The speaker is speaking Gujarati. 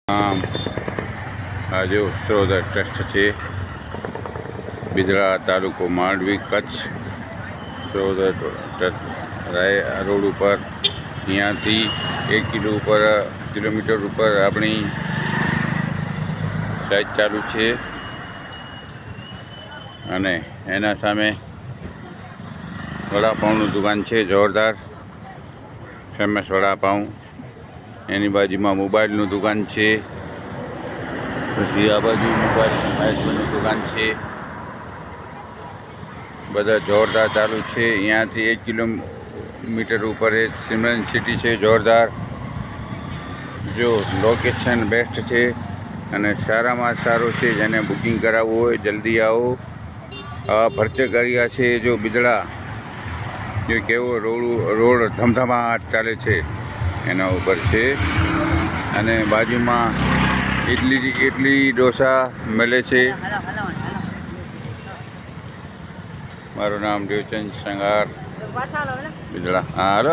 આજે ઉત્સરોદર ટ્રસ્ટ છે, બિદડા તાલુકો માંડવી કચ્છ. ઉત્સરોદર ટ્રસ્ટ રોડ ઉપર અહીંયાથી 1 કિલોમીટર ઉપર આપણી સાઈડ ચાલુ છે અને એના સામે વડાપાઉંની દુકાન છે, જોરદાર ફેમસ વડાપાઉં. એની બાજુમાં મોબાઈલનું દુકાન છે, પછી આ બાજુ મોબાઈલની દુકાન છે. બધા જોરદાર ચાલુ છે. અહીંયાથી 1 કિલોમીટર ઉપર એ સિમરન સિટી છે, જોરદાર. જો લોકેશન બેસ્ટ છે અને સારામાં સારું છે. જેને બુકિંગ કરાવવું હોય જલ્દી આવો. ભરચક કર્યા છે. જો બિદડા જે કેવો રોડ ધમધમાટ ચાલે છે એના ઉપર છે. અને બાજુમાં ઇડલી ઢોસા મળે છે. મારું નામ દેવચંદ સંઘાર, બિદડા. હા, હાલો.